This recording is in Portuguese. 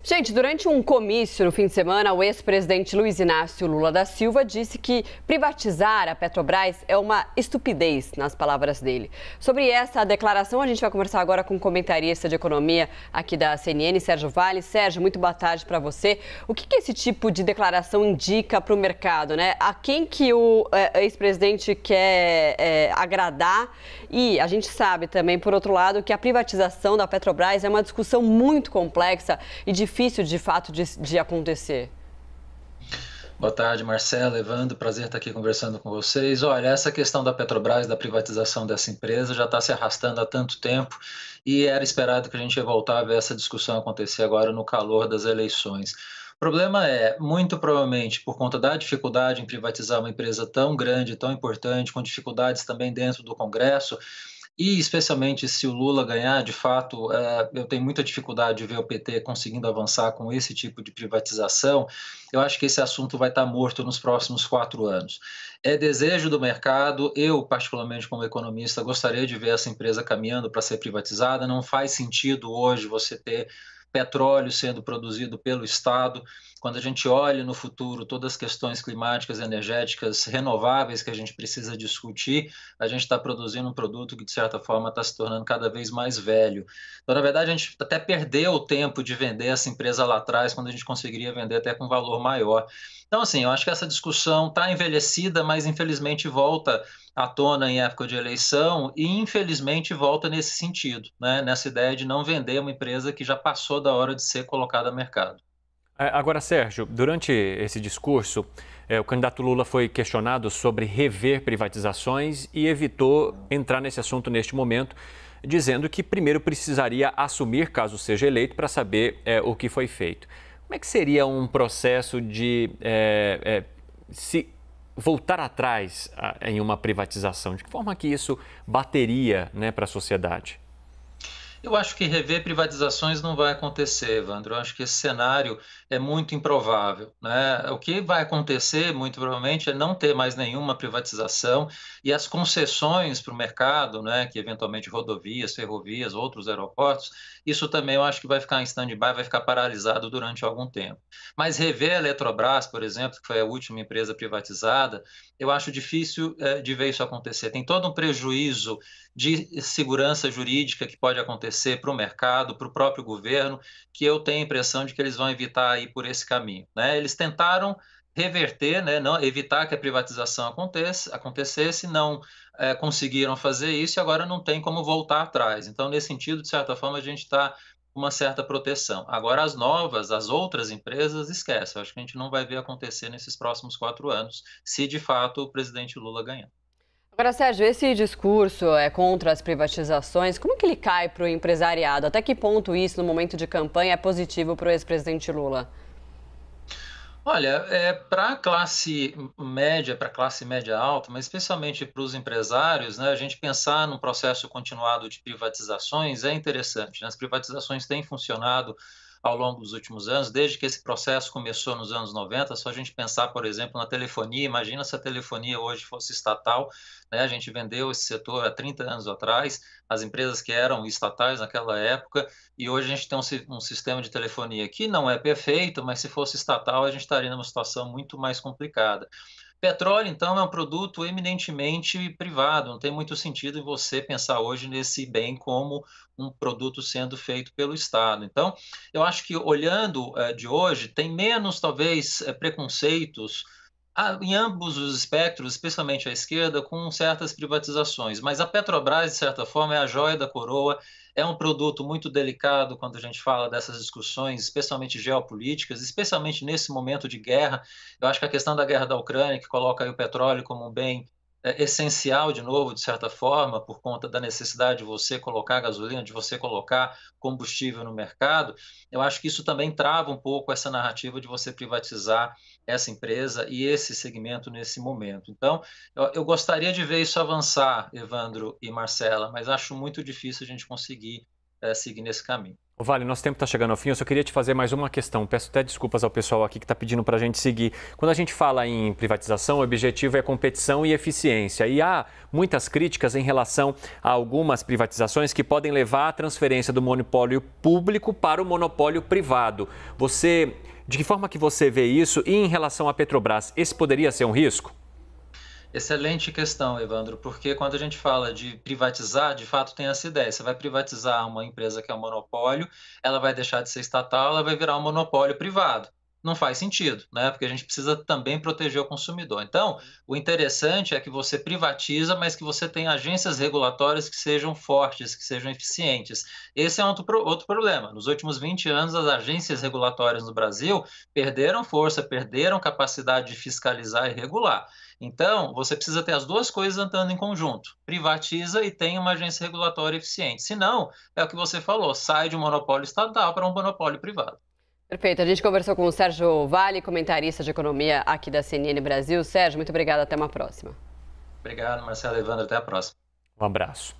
Gente, durante um comício no fim de semana, o ex-presidente Luiz Inácio Lula da Silva disse que privatizar a Petrobras é uma estupidez, nas palavras dele. Sobre essa declaração, a gente vai conversar agora com o comentarista de economia aqui da CNN, Sérgio Vale. Sérgio, muito boa tarde para você. O que esse tipo de declaração indica para o mercado, né? A quem que o ex-presidente quer agradar? E a gente sabe também, por outro lado, que a privatização da Petrobras é uma discussão muito complexa e difícil, de fato, de acontecer. Boa tarde, Marcelo, Evandro, prazer estar aqui conversando com vocês. Olha, essa questão da Petrobras, da privatização dessa empresa, já está se arrastando há tanto tempo e era esperado que a gente ia voltar a ver essa discussão acontecer agora no calor das eleições. O problema é, muito provavelmente, por conta da dificuldade em privatizar uma empresa tão grande, tão importante, com dificuldades também dentro do Congresso, e especialmente se o Lula ganhar, de fato, eu tenho muita dificuldade de ver o PT conseguindo avançar com esse tipo de privatização. Eu acho que esse assunto vai estar morto nos próximos 4 anos. É desejo do mercado, eu, particularmente como economista, gostaria de ver essa empresa caminhando para ser privatizada. Não faz sentido hoje você ter petróleo sendo produzido pelo Estado. Quando a gente olha no futuro todas as questões climáticas, energéticas, renováveis que a gente precisa discutir, a gente está produzindo um produto que, de certa forma, está se tornando cada vez mais velho. Então, na verdade, a gente até perdeu o tempo de vender essa empresa lá atrás, quando a gente conseguiria vender até com valor maior. Então, assim, eu acho que essa discussão está envelhecida, mas infelizmente volta à tona em época de eleição e infelizmente volta nesse sentido, né? Nessa ideia de não vender uma empresa que já passou da hora de ser colocada a mercado. Agora, Sérgio, durante esse discurso, o candidato Lula foi questionado sobre rever privatizações e evitou entrar nesse assunto neste momento, dizendo que primeiro precisaria assumir, caso seja eleito, para saber o que foi feito. Como é que seria um processo de se voltar atrás em uma privatização? De que forma que isso bateria, né, para a sociedade? Eu acho que rever privatizações não vai acontecer, Evandro. Eu acho que esse cenário é muito improvável, né? O que vai acontecer, muito provavelmente, é não ter mais nenhuma privatização e as concessões para o mercado, né, que eventualmente rodovias, ferrovias, outros aeroportos, isso também eu acho que vai ficar em stand-by, vai ficar paralisado durante algum tempo. Mas rever a Eletrobras, por exemplo, que foi a última empresa privatizada, eu acho difícil de ver isso acontecer. Tem todo um prejuízo de segurança jurídica que pode acontecer para o mercado, para o próprio governo, que eu tenho a impressão de que eles vão evitar ir por esse caminho, né? Eles tentaram reverter, né, não, evitar que a privatização acontecesse, não conseguiram fazer isso e agora não tem como voltar atrás. Então, nesse sentido, de certa forma, a gente está com uma certa proteção. Agora, as outras empresas, esquece. Eu acho que a gente não vai ver acontecer nesses próximos 4 anos, se de fato o presidente Lula ganhar. Agora, Sérgio, esse discurso contra as privatizações, como que ele cai para o empresariado? Até que ponto isso, no momento de campanha, é positivo para o ex-presidente Lula? Olha, para a classe média alta, mas especialmente para os empresários, né, a gente pensar num processo continuado de privatizações é interessante, né? As privatizações têm funcionado ao longo dos últimos anos, desde que esse processo começou nos anos 90, só a gente pensar, por exemplo, na telefonia, imagina se a telefonia hoje fosse estatal, né? A gente vendeu esse setor há 30 anos atrás, as empresas que eram estatais naquela época, e hoje a gente tem um sistema de telefonia que não é perfeito, mas se fosse estatal a gente estaria numa situação muito mais complicada. Petróleo, então, é um produto eminentemente privado, não tem muito sentido em você pensar hoje nesse bem como um produto sendo feito pelo Estado. Então, eu acho que olhando de hoje, tem menos, talvez, preconceitos em ambos os espectros, especialmente à esquerda, com certas privatizações. Mas a Petrobras, de certa forma, é a joia da coroa, é um produto muito delicado quando a gente fala dessas discussões, especialmente geopolíticas, especialmente nesse momento de guerra. Eu acho que a questão da guerra da Ucrânia, que coloca aí o petróleo como um bem essencial, de novo, de certa forma, por conta da necessidade de você colocar gasolina, de você colocar combustível no mercado, eu acho que isso também trava um pouco essa narrativa de você privatizar essa empresa e esse segmento nesse momento. Então, eu gostaria de ver isso avançar, Evandro e Marcela, mas acho muito difícil a gente conseguir seguir nesse caminho. Vale, nosso tempo está chegando ao fim, eu só queria te fazer mais uma questão. Peço até desculpas ao pessoal aqui que está pedindo para a gente seguir. Quando a gente fala em privatização, o objetivo é competição e eficiência. E há muitas críticas em relação a algumas privatizações que podem levar à transferência do monopólio público para o monopólio privado. De que forma que você vê isso? E em relação à Petrobras, esse poderia ser um risco? Excelente questão, Evandro, porque quando a gente fala de privatizar, de fato tem essa ideia. Você vai privatizar uma empresa que é um monopólio, ela vai deixar de ser estatal, ela vai virar um monopólio privado. Não faz sentido, né? Porque a gente precisa também proteger o consumidor. Então, o interessante é que você privatiza, mas que você tenha agências regulatórias que sejam fortes, que sejam eficientes. Esse é outro problema. Nos últimos 20 anos, as agências regulatórias no Brasil perderam força, perderam capacidade de fiscalizar e regular. Então, você precisa ter as duas coisas andando em conjunto. Privatiza e tem uma agência regulatória eficiente. Senão, é o que você falou, sai de um monopólio estatal para um monopólio privado. Perfeito. A gente conversou com o Sérgio Vale, comentarista de economia aqui da CNN Brasil. Sérgio, muito obrigada. Até uma próxima. Obrigado, Marcelo e Evandro. Até a próxima. Um abraço.